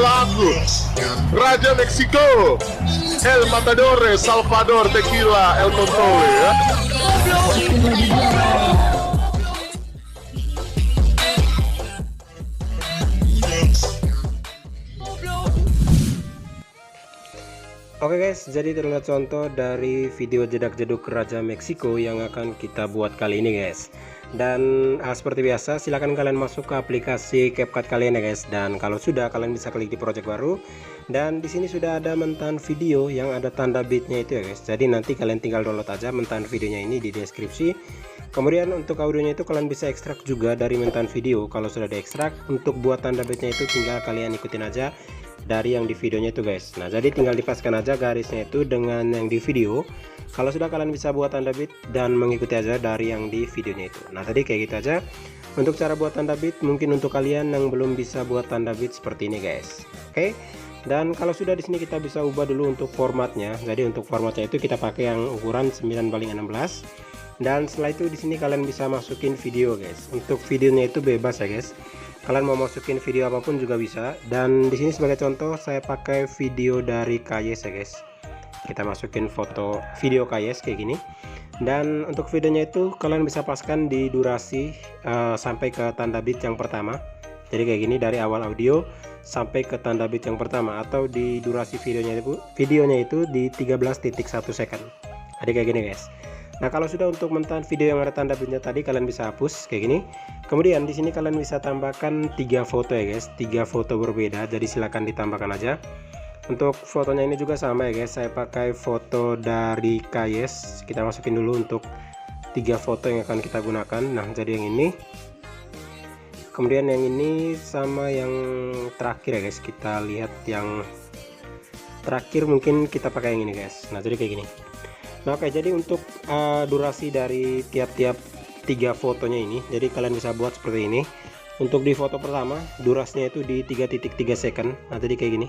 lagu Raja Meksiko, El Matador, Salvador, Tequila, El Control ya. Oke guys, jadi itulah contoh dari video jedak-jeduk Raja Meksiko yang akan kita buat kali ini guys. Dan seperti biasa silahkan kalian masuk ke aplikasi CapCut kalian ya guys. Dan kalau sudah, kalian bisa klik di project baru. Dan di sini sudah ada mentan video yang ada tanda bitnya itu ya guys. Jadi nanti kalian tinggal download aja mentan videonya ini di deskripsi. Kemudian untuk audionya itu kalian bisa ekstrak juga dari mentan video. Kalau sudah diekstrak, untuk buat tanda bitnya itu tinggal kalian ikutin aja dari yang di videonya itu guys. Nah jadi tinggal dipaskan aja garisnya itu dengan yang di video. Kalau sudah, kalian bisa buat tanda bit dan mengikuti aja dari yang di videonya itu. Nah tadi kayak gitu aja untuk cara buat tanda bit. Mungkin untuk kalian yang belum bisa buat tanda bit seperti ini guys. Oke. Dan kalau sudah, di sini kita bisa ubah dulu untuk formatnya. Jadi untuk formatnya itu kita pakai yang ukuran 9:16. Dan setelah itu di sini kalian bisa masukin video guys. Untuk videonya itu bebas ya guys. Kalian mau masukin video apapun juga bisa. Dan di sini sebagai contoh saya pakai video dari KYS ya guys. Kita masukin foto video KYS kayak gini. Dan untuk videonya itu kalian bisa paskan di durasi sampai ke tanda bit yang pertama. Jadi kayak gini, dari awal audio sampai ke tanda bit yang pertama, atau di durasi videonya itu di 13.1 second. Jadi kayak gini guys. Nah kalau sudah, untuk mentan video yang ada tanda bitnya tadi kalian bisa hapus kayak gini. Kemudian di sini kalian bisa tambahkan 3 foto ya guys, 3 foto berbeda. Jadi silahkan ditambahkan aja. Untuk fotonya ini juga sama ya guys, saya pakai foto dari KYS. Kita masukin dulu untuk 3 foto yang akan kita gunakan. Nah jadi yang ini, kemudian yang ini, sama yang terakhir ya guys. Kita lihat yang terakhir, mungkin kita pakai yang ini guys. Nah jadi kayak gini. Nah oke, jadi untuk durasi dari tiap-tiap 3 fotonya ini, jadi kalian bisa buat seperti ini. Untuk di foto pertama durasinya itu di 3.3 second. Nah tadi kayak gini,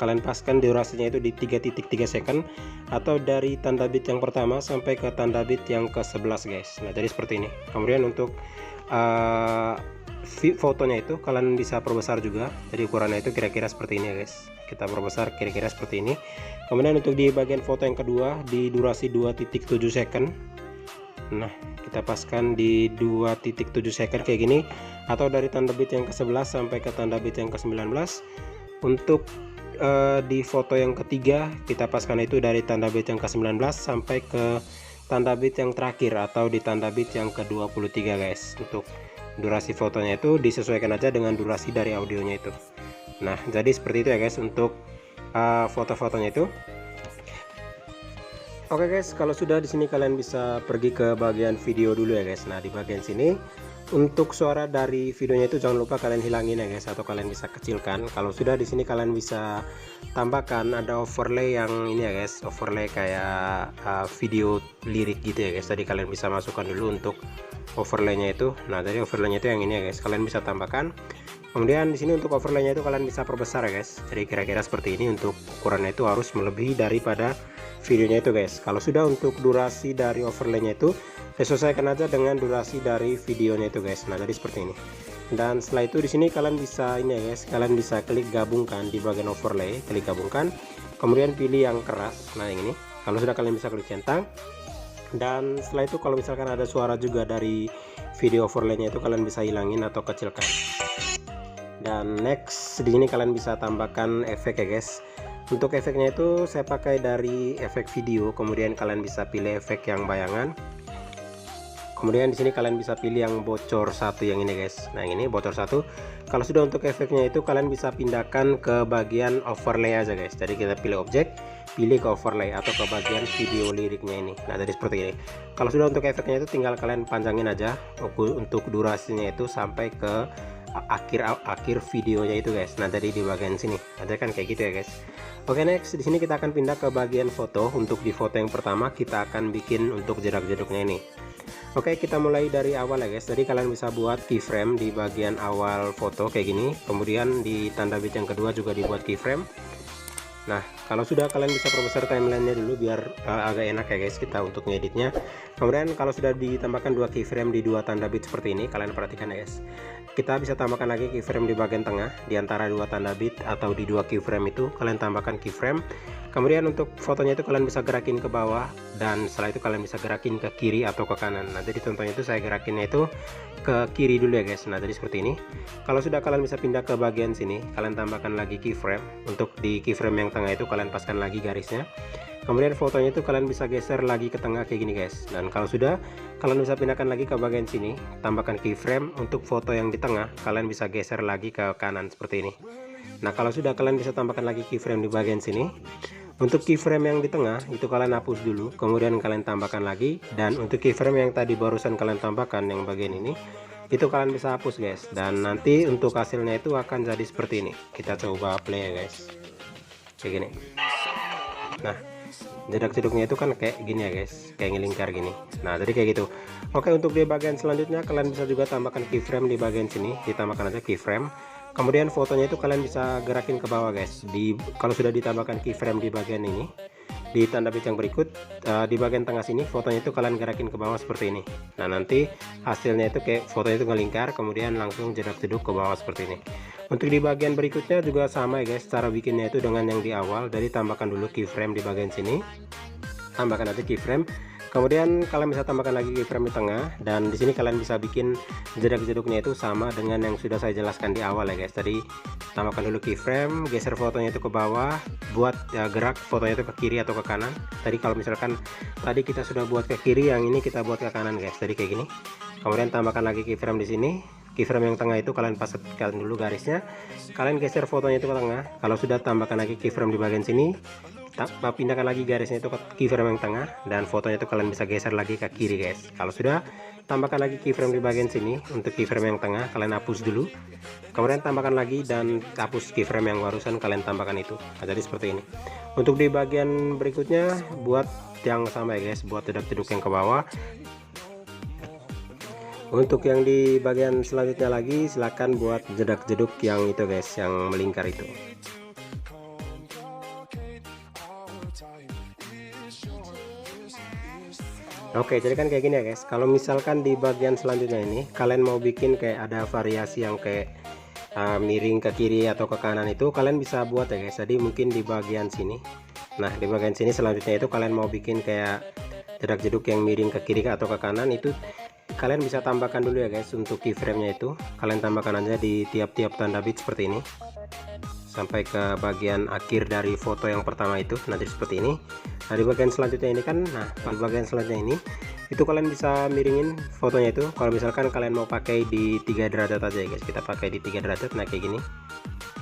kalian paskan durasinya itu di 3.3 second, atau dari tanda bit yang pertama sampai ke tanda bit yang ke-11 guys. Nah jadi seperti ini. Kemudian untuk fotonya itu kalian bisa perbesar juga. Jadi ukurannya itu kira-kira seperti ini ya guys. Kita perbesar kira-kira seperti ini. Kemudian untuk di bagian foto yang kedua di durasi 2.7 second. Nah kita paskan di 2.7 second kayak gini, atau dari tanda bit yang ke-11 sampai ke tanda bit yang ke-19. Untuk di foto yang ketiga kita paskan itu dari tanda bit yang ke-19 sampai ke tanda bit yang terakhir, atau di tanda bit yang ke-23 guys. Untuk durasi fotonya itu disesuaikan aja dengan durasi dari audionya itu. Nah jadi seperti itu ya guys untuk foto-fotonya itu. Oke guys, kalau sudah, di sini kalian bisa pergi ke bagian video dulu ya guys. Nah di bagian sini untuk suara dari videonya itu jangan lupa kalian hilangin ya guys, atau kalian bisa kecilkan. Kalau sudah, di sini kalian bisa tambahkan ada overlay yang ini ya guys, overlay kayak video lirik gitu ya guys. Tadi kalian bisa masukkan dulu untuk overlaynya itu. Nah dari overlaynya itu yang ini ya guys, kalian bisa tambahkan. Kemudian di sini untuk overlaynya itu kalian bisa perbesar ya guys. Jadi kira-kira seperti ini. Untuk ukurannya itu harus melebihi daripada videonya itu guys. Kalau sudah, untuk durasi dari overlaynya itu disesuaikan aja dengan durasi dari videonya itu guys. Nah jadi seperti ini. Dan setelah itu di sini kalian bisa ini ya guys, kalian bisa klik gabungkan di bagian overlay, klik gabungkan, kemudian pilih yang keras. Nah yang ini, kalau sudah, kalian bisa klik centang. Dan setelah itu kalau misalkan ada suara juga dari video overlaynya itu kalian bisa hilangin atau kecilkan. Dan next, di sini kalian bisa tambahkan efek ya guys. Untuk efeknya itu saya pakai dari efek video. Kemudian kalian bisa pilih efek yang bayangan. Kemudian di sini kalian bisa pilih yang bocor satu yang ini guys. Nah ini bocor satu. Kalau sudah, untuk efeknya itu kalian bisa pindahkan ke bagian overlay aja guys. Jadi kita pilih objek, pilih ke overlay, atau ke bagian video liriknya ini. Nah jadi seperti ini. Kalau sudah, untuk efeknya itu tinggal kalian panjangin aja untuk durasinya itu sampai ke akhir videonya itu guys. Nah tadi di bagian sini ada kan kayak gitu ya guys. Oke next, di sini kita akan pindah ke bagian foto. Untuk di foto yang pertama kita akan bikin untuk jedak-jeduknya ini. Oke, kita mulai dari awal ya guys. Jadi kalian bisa buat keyframe di bagian awal foto kayak gini. Kemudian di tanda bit yang kedua juga dibuat keyframe. Nah kalau sudah, kalian bisa perbesar timelinenya dulu biar agak enak ya guys kita untuk ngeditnya. Kemudian kalau sudah ditambahkan 2 keyframe di 2 tanda bit seperti ini, kalian perhatikan ya guys. kita bisa tambahkan lagi keyframe di bagian tengah di antara dua tanda bit atau di dua keyframe itu kalian tambahkan keyframe. Kemudian untuk fotonya itu kalian bisa gerakin ke bawah dan setelah itu kalian bisa gerakin ke kiri atau ke kanan. Nah jadi contohnya itu saya gerakinnya itu ke kiri dulu ya guys. Nah jadi seperti ini. Kalau sudah kalian bisa pindah ke bagian sini, kalian tambahkan lagi keyframe. Untuk di keyframe yang tengah itu kalian paskan lagi garisnya. Kemudian fotonya itu kalian bisa geser lagi ke tengah kayak gini guys. Dan kalau sudah, kalian bisa pindahkan lagi ke bagian sini, tambahkan keyframe. Untuk foto yang di tengah kalian bisa geser lagi ke kanan seperti ini. Nah kalau sudah, kalian bisa tambahkan lagi keyframe di bagian sini. Untuk keyframe yang di tengah itu kalian hapus dulu, kemudian kalian tambahkan lagi. Dan untuk keyframe yang tadi barusan kalian tambahkan yang bagian ini, itu kalian bisa hapus guys. Dan nanti untuk hasilnya itu akan jadi seperti ini. Kita coba play ya guys, kayak gini. Nah jedak jeduknya itu kan kayak gini ya guys, kayak ngelingkar gini. Nah jadi kayak gitu. Oke, untuk di bagian selanjutnya kalian bisa juga tambahkan keyframe di bagian sini, ditambahkan aja keyframe. Kemudian fotonya itu kalian bisa gerakin ke bawah guys. Kalau sudah ditambahkan keyframe di bagian ini, di tanda bit yang berikut, di bagian tengah sini fotonya itu kalian gerakin ke bawah seperti ini. Nah nanti hasilnya itu kayak fotonya itu ngelingkar, kemudian langsung jedak jeduk ke bawah seperti ini. Untuk di bagian berikutnya juga sama ya guys, cara bikinnya itu dengan yang di awal. Jadi tambahkan dulu keyframe di bagian sini, tambahkan aja keyframe. Kemudian kalian bisa tambahkan lagi keyframe di tengah, dan di sini kalian bisa bikin jedak jeduknya itu sama dengan yang sudah saya jelaskan di awal ya guys. Tadi tambahkan dulu keyframe, geser fotonya itu ke bawah, buat gerak fotonya itu ke kiri atau ke kanan. Tadi kalau misalkan tadi kita sudah buat ke kiri, yang ini kita buat ke kanan guys. Tadi kayak gini. Kemudian tambahkan lagi keyframe di sini. Keyframe yang tengah itu kalian paskan dulu garisnya, kalian geser fotonya itu ke tengah. Kalau sudah, tambahkan lagi keyframe di bagian sini, pindahkan lagi garisnya itu ke keyframe yang tengah, dan fotonya itu kalian bisa geser lagi ke kiri guys. Kalau sudah, tambahkan lagi keyframe di bagian sini. Untuk keyframe yang tengah kalian hapus dulu, kemudian tambahkan lagi dan hapus keyframe yang barusan kalian tambahkan itu. Nah, jadi seperti ini. Untuk di bagian berikutnya buat yang sama ya guys, buat jedak jeduk yang ke bawah. Untuk yang di bagian selanjutnya lagi, silahkan buat jedak jeduk yang itu guys, yang melingkar itu. Oke, jadi kan kayak gini ya guys. Kalau misalkan di bagian selanjutnya ini kalian mau bikin kayak ada variasi yang kayak miring ke kiri atau ke kanan, itu kalian bisa buat ya guys. Jadi mungkin di bagian sini, nah di bagian sini selanjutnya itu kalian mau bikin kayak jedak jeduk yang miring ke kiri atau ke kanan, itu kalian bisa tambahkan dulu ya guys. Untuk keyframe nya itu kalian tambahkan aja di tiap-tiap tanda bit seperti ini sampai ke bagian akhir dari foto yang pertama itu. Nah jadi seperti ini. Nah di bagian selanjutnya ini kan, nah di bagian selanjutnya ini itu kalian bisa miringin fotonya itu. Kalau misalkan kalian mau pakai di 3 derajat aja ya guys, kita pakai di 3 derajat. Nah kayak gini.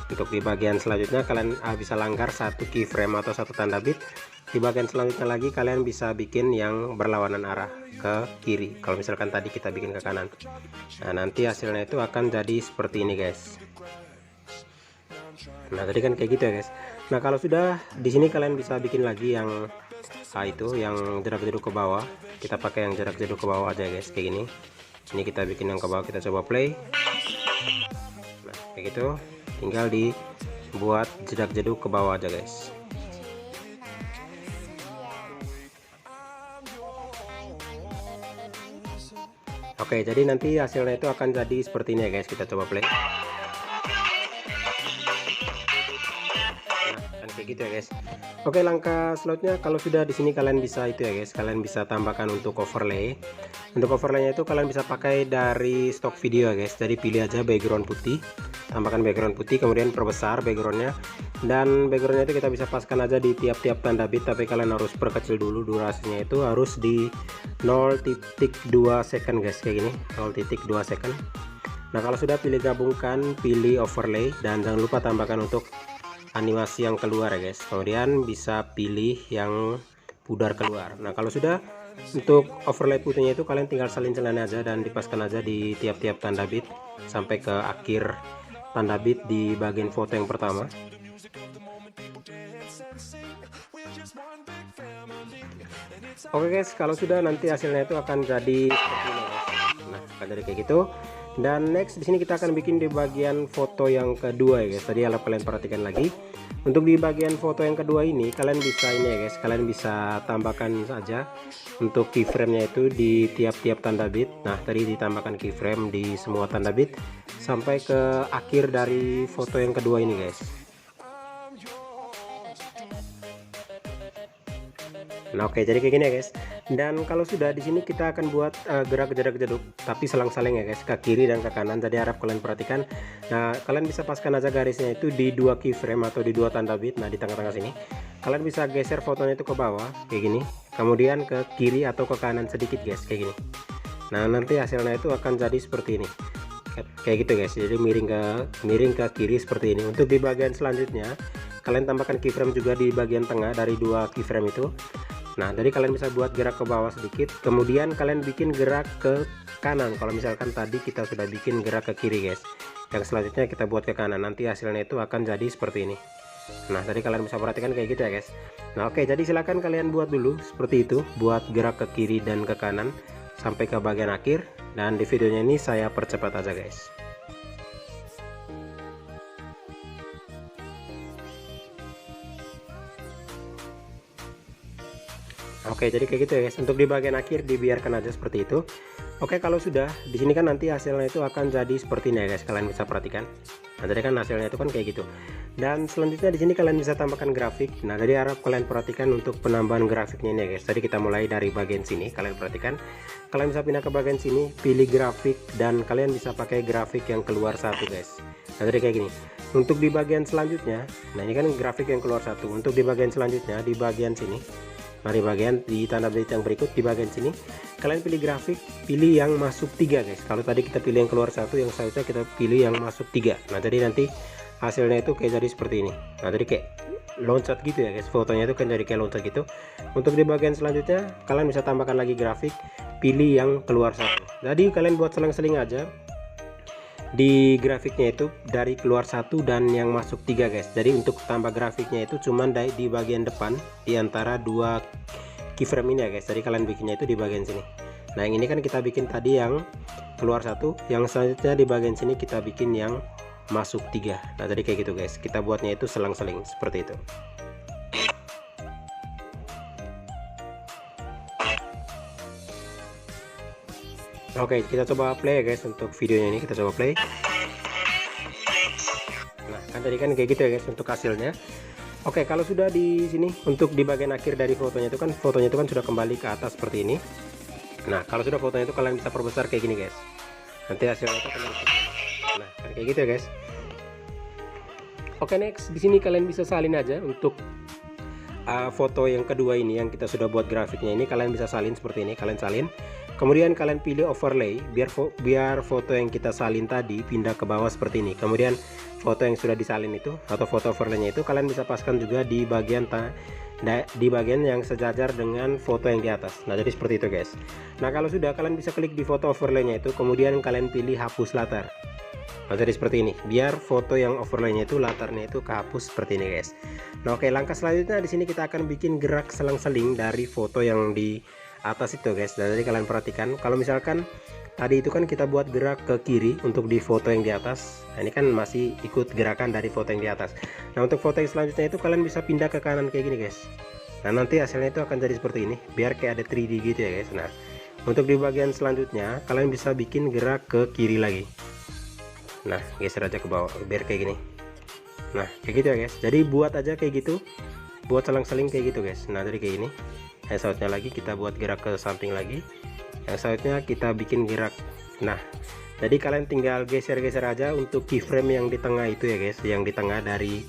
Untuk di bagian selanjutnya kalian bisa langgar satu keyframe atau satu tanda bit. Di bagian selanjutnya lagi kalian bisa bikin yang berlawanan arah ke kiri. Kalau misalkan tadi kita bikin ke kanan, nah nanti hasilnya itu akan jadi seperti ini guys. Nah tadi kan kayak gitu ya guys. Nah kalau sudah, di sini kalian bisa bikin lagi yang itu yang jedak jeduk ke bawah. Kita pakai yang jedak jeduk ke bawah aja guys, kayak gini. Ini kita bikin yang ke bawah, kita coba play. Nah kayak gitu, tinggal dibuat jedak jeduk ke bawah aja guys. Oke, jadi nanti hasilnya itu akan jadi seperti ini ya guys. Kita coba play. Kayak gitu ya guys. Oke, langkah selanjutnya kalau sudah di sini kalian bisa itu ya guys, kalian bisa tambahkan untuk overlay. Untuk overlaynya itu kalian bisa pakai dari stok video ya guys. Jadi pilih aja background putih, tambahkan background putih, kemudian perbesar backgroundnya, dan backgroundnya itu kita bisa paskan aja di tiap-tiap tanda bit, tapi kalian harus perkecil dulu. Durasinya itu harus di 0.2 second guys, kayak gini, 0.2 second. Nah kalau sudah, pilih gabungkan, pilih overlay, dan jangan lupa tambahkan untuk animasi yang keluar ya guys. Kemudian bisa pilih yang pudar keluar. Nah kalau sudah, untuk overlay putihnya itu kalian tinggal salin-salin aja dan dipaskan aja di tiap-tiap tanda bit sampai ke akhir tanda bit di bagian foto yang pertama. Oke guys, kalau sudah, nanti hasilnya itu akan jadi seperti ini guys. Nah akan jadi kayak gitu. Dan next di sini kita akan bikin di bagian foto yang kedua ya guys. Tadi harap kalian perhatikan lagi. Untuk di bagian foto yang kedua ini kalian bisa ini ya guys, kalian bisa tambahkan saja untuk keyframe-nya itu di tiap-tiap tanda bit. Nah, tadi ditambahkan keyframe di semua tanda bit sampai ke akhir dari foto yang kedua ini guys. Nah, oke, jadi kayak gini ya guys. Dan kalau sudah di sini kita akan buat gerak jarak-jeduk tapi selang-saling ya guys, ke kiri dan ke kanan. Jadi harap kalian perhatikan. Nah, kalian bisa paskan aja garisnya itu di 2 keyframe atau di 2 tanda bit. Nah, di tengah-tengah sini kalian bisa geser fotonya itu ke bawah kayak gini, kemudian ke kiri atau ke kanan sedikit guys, kayak gini. Nah, nanti hasilnya itu akan jadi seperti ini, kayak gitu guys. Jadi miring ke kiri seperti ini. Untuk di bagian selanjutnya kalian tambahkan keyframe juga di bagian tengah dari 2 keyframe itu. Nah, jadi kalian bisa buat gerak ke bawah sedikit, kemudian kalian bikin gerak ke kanan. Kalau misalkan tadi kita sudah bikin gerak ke kiri guys, yang selanjutnya kita buat ke kanan, nanti hasilnya itu akan jadi seperti ini. Nah, tadi kalian bisa perhatikan kayak gitu ya guys. Nah, oke, jadi silahkan kalian buat dulu seperti itu, buat gerak ke kiri dan ke kanan sampai ke bagian akhir. Dan di videonya ini saya percepat aja guys. Oke, jadi kayak gitu ya guys. Untuk di bagian akhir dibiarkan aja seperti itu. Oke, kalau sudah di sini kan nanti hasilnya itu akan jadi seperti ini ya guys. Kalian bisa perhatikan. Nah, tadi kan hasilnya itu kan kayak gitu. Dan selanjutnya di sini kalian bisa tambahkan grafik. Nah, jadi harap kalian perhatikan untuk penambahan grafiknya ini ya guys. Tadi kita mulai dari bagian sini. Kalian perhatikan. Kalian bisa pindah ke bagian sini, pilih grafik, dan kalian bisa pakai grafik yang keluar satu guys. Nah, tadi kayak gini. Untuk di bagian selanjutnya, nah ini kan grafik yang keluar satu. Untuk di bagian selanjutnya di bagian sini. Mari bagian di tanda bit yang berikut di bagian sini kalian pilih grafik, pilih yang masuk 3 guys. Kalau tadi kita pilih yang keluar satu, yang selanjutnya kita pilih yang masuk 3. Nah, jadi nanti hasilnya itu kayak jadi seperti ini. Nah, jadi kayak loncat gitu ya guys, fotonya itu kan jadi kayak loncat gitu. Untuk di bagian selanjutnya kalian bisa tambahkan lagi grafik, pilih yang keluar satu. Jadi kalian buat selang-seling aja di grafiknya itu dari keluar satu dan yang masuk 3 guys. Jadi untuk tambah grafiknya itu cuman di bagian depan di antara 2 keyframe ini ya guys. Jadi kalian bikinnya itu di bagian sini. Nah, yang ini kan kita bikin tadi yang keluar satu, yang selanjutnya di bagian sini kita bikin yang masuk 3. Nah, jadi kayak gitu guys. Kita buatnya itu selang-seling seperti itu. Oke, kita coba play ya guys. Untuk videonya ini kita coba play. Nah, kan tadi kan kayak gitu ya guys untuk hasilnya. Oke, kalau sudah di sini untuk di bagian akhir dari fotonya itu kan sudah kembali ke atas seperti ini. Nah, kalau sudah fotonya itu kalian bisa perbesar kayak gini guys. Nanti hasilnya itu akan seperti ini. Nah, kan kayak gitu ya guys. Oke, next di sini kalian bisa salin aja untuk foto yang kedua ini yang kita sudah buat grafiknya ini. Kalian bisa salin seperti ini, kalian salin. Kemudian kalian pilih overlay biar foto yang kita salin tadi pindah ke bawah seperti ini. Kemudian foto yang sudah disalin itu atau foto overlaynya itu kalian bisa paskan juga di bagian yang sejajar dengan foto yang di atas. Nah, jadi seperti itu guys. Nah, kalau sudah kalian bisa klik di foto overlaynya itu, kemudian kalian pilih hapus latar. Nah, jadi seperti ini. Biar foto yang overlaynya itu latarnya itu kehapus seperti ini guys. Nah, oke, langkah selanjutnya di sini kita akan bikin gerak selang-seling dari foto yang di atas itu guys. Dan jadi kalian perhatikan kalau misalkan tadi itu kan kita buat gerak ke kiri untuk di foto yang di atas. Nah, ini kan masih ikut gerakan dari foto yang di atas. Nah, untuk foto yang selanjutnya itu kalian bisa pindah ke kanan kayak gini guys. Nah, nanti hasilnya itu akan jadi seperti ini, biar kayak ada 3D gitu ya guys. Nah, untuk di bagian selanjutnya kalian bisa bikin gerak ke kiri lagi. Nah, geser aja ke bawah biar kayak gini. Nah, kayak gitu ya guys. Jadi buat aja kayak gitu, buat selang-seling kayak gitu guys. Nah, jadi kayak gini. Yang selanjutnya lagi kita buat gerak ke samping lagi, yang selanjutnya kita bikin gerak. Nah, jadi kalian tinggal geser-geser aja untuk keyframe yang di tengah itu ya guys, yang di tengah dari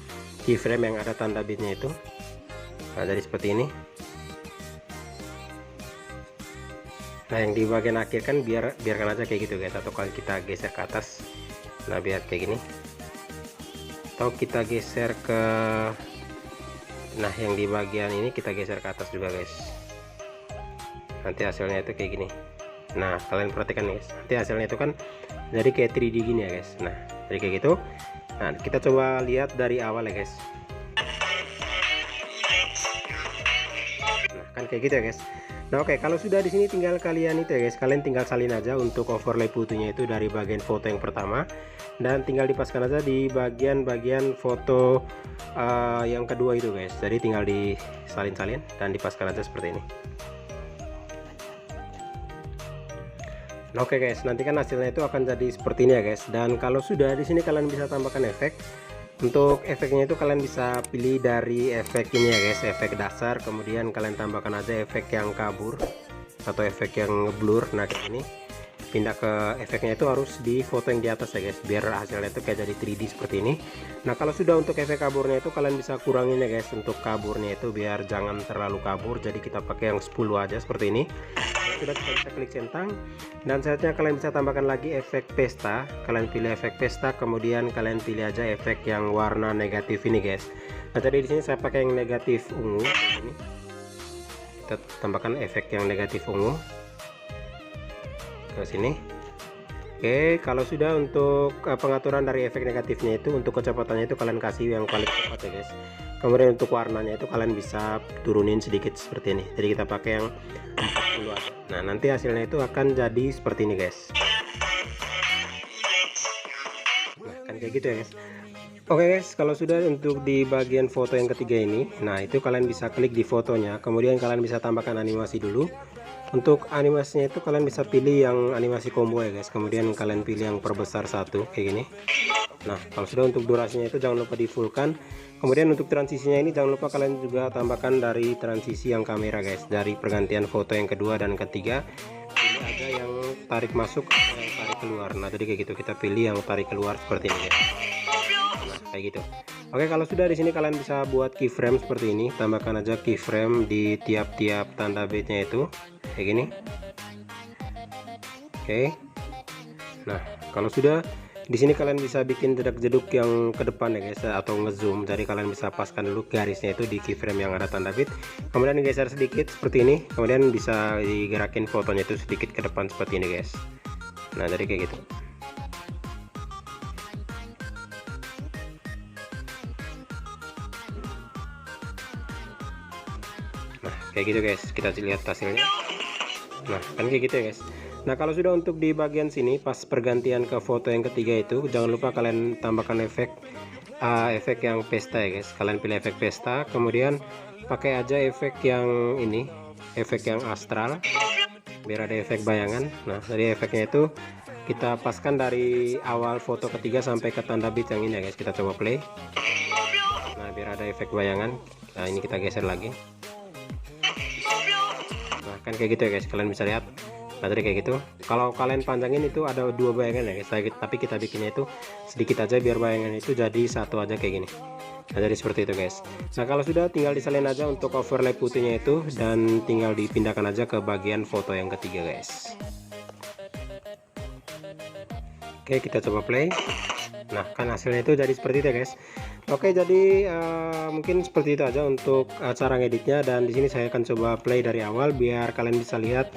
keyframe yang ada tanda bitnya itu. Nah, jadi seperti ini. Nah, yang di bagian akhir kan biarkan aja kayak gitu guys, atau kalau kita geser ke atas. Nah, biar kayak gini, atau kita geser ke, nah yang di bagian ini kita geser ke atas juga guys. Nanti hasilnya itu kayak gini. Nah, kalian perhatikan guys, nanti hasilnya itu kan jadi kayak 3D gini ya guys. Nah, jadi kayak gitu. Nah, kita coba lihat dari awal ya guys. Nah, kan kayak gitu ya guys. Nah oke, kalau sudah di sini tinggal kalian itu ya guys, kalian tinggal salin aja untuk overlay fotonya itu dari bagian foto yang pertama, dan tinggal dipaskan aja di bagian foto yang kedua itu guys. Jadi tinggal disalin-salin dan dipaskan aja seperti ini. Nah, oke guys, nanti kan hasilnya itu akan jadi seperti ini ya guys. Dan kalau sudah di sini kalian bisa tambahkan efek. Untuk efeknya itu kalian bisa pilih dari efek ini ya guys, efek dasar, kemudian kalian tambahkan aja efek yang kabur atau efek yang blur. Nah kayak ini pindah ke efeknya itu harus di foto yang di atas ya guys, biar hasilnya itu kayak jadi 3D seperti ini. Nah kalau sudah untuk efek kaburnya itu kalian bisa kurangin ya guys, untuk kaburnya itu biar jangan terlalu kabur, jadi kita pakai yang 10 aja seperti ini. Sudah, kita bisa klik centang, dan selanjutnya kalian bisa tambahkan lagi efek pesta. Kalian pilih efek pesta, kemudian kalian pilih aja efek yang warna negatif ini guys. Nah jadi di sini saya pakai yang negatif ungu ini. Kita tambahkan efek yang negatif ungu ke sini. Oke, kalau sudah untuk pengaturan dari efek negatifnya itu, untuk kecepatannya itu kalian kasih yang paling cepat ya guys. Kemudian untuk warnanya itu kalian bisa turunin sedikit seperti ini, jadi kita pakai yang 40 aja. Nah nanti hasilnya itu akan jadi seperti ini guys. Nah kan kayak gitu ya guys. Oke guys, kalau sudah untuk di bagian foto yang ketiga ini, nah itu kalian bisa klik di fotonya, kemudian kalian bisa tambahkan animasi dulu. Untuk animasinya itu kalian bisa pilih yang animasi combo ya guys, kemudian kalian pilih yang perbesar satu kayak gini. Nah kalau sudah untuk durasinya itu jangan lupa di fullkan. Kemudian untuk transisinya ini jangan lupa kalian juga tambahkan dari transisi yang kamera guys, dari pergantian foto yang kedua dan ketiga. Ini ada yang tarik masuk atau yang tarik keluar. Nah jadi kayak gitu, kita pilih yang tarik keluar seperti ini guys. Nah kayak gitu. Oke, kalau sudah di sini kalian bisa buat keyframe seperti ini, tambahkan aja keyframe di tiap-tiap tanda bitnya itu kayak gini. Oke. Nah kalau sudah di sini kalian bisa bikin jedak-jeduk yang ke depan ya guys, atau ngezoom. Jadi kalian bisa paskan dulu garisnya itu di keyframe yang ada tanda bit, kemudian digeser sedikit seperti ini, kemudian bisa digerakin fotonya itu sedikit ke depan seperti ini guys. Nah jadi kayak gitu. Nah kayak gitu guys, kita lihat hasilnya. Nah kan kayak gitu ya guys. Nah kalau sudah untuk di bagian sini pas pergantian ke foto yang ketiga itu, jangan lupa kalian tambahkan efek yang pesta ya guys. Kalian pilih efek pesta, kemudian pakai aja efek yang ini, efek yang astral, biar ada efek bayangan. Nah dari efeknya itu kita paskan dari awal foto ketiga sampai ke tanda bit yang ini ya guys. Kita coba play. Nah biar ada efek bayangan. Nah ini kita geser lagi. Nah kan kayak gitu ya guys, kalian bisa lihat. Nah tadi kayak gitu. Kalau kalian panjangin itu ada 2 bayangan ya guys, tapi kita bikinnya itu sedikit aja biar bayangan itu jadi satu aja kayak gini. Nah jadi seperti itu guys. Nah kalau sudah tinggal disalin aja untuk overlay putihnya itu, dan tinggal dipindahkan aja ke bagian foto yang ketiga guys. Oke, kita coba play. Nah kan hasilnya itu jadi seperti itu ya guys. Oke, jadi mungkin seperti itu aja untuk cara ngeditnya, dan di sini saya akan coba play dari awal biar kalian bisa lihat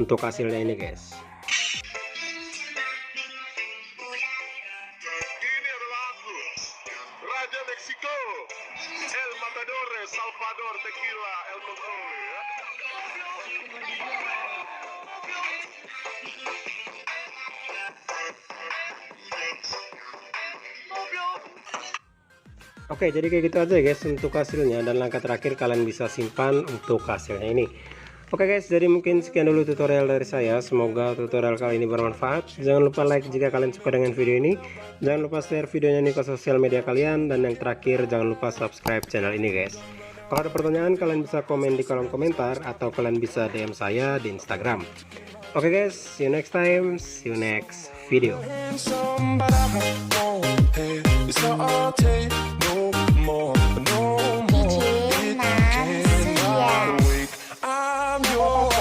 untuk hasilnya ini guys. Ini adalah aku, Raja Meksiko, El Matador, Salvador Tequila, El Control ya. Oke, jadi kayak gitu aja ya guys untuk hasilnya, dan langkah terakhir kalian bisa simpan untuk hasilnya ini. Oke guys, jadi mungkin sekian dulu tutorial dari saya. Semoga tutorial kali ini bermanfaat. Jangan lupa like jika kalian suka dengan video ini. Jangan lupa share videonya ini ke sosial media kalian, dan yang terakhir jangan lupa subscribe channel ini guys. Kalau ada pertanyaan kalian bisa komen di kolom komentar, atau kalian bisa DM saya di Instagram. Oke guys, see you next time, see you next video. I'm yours.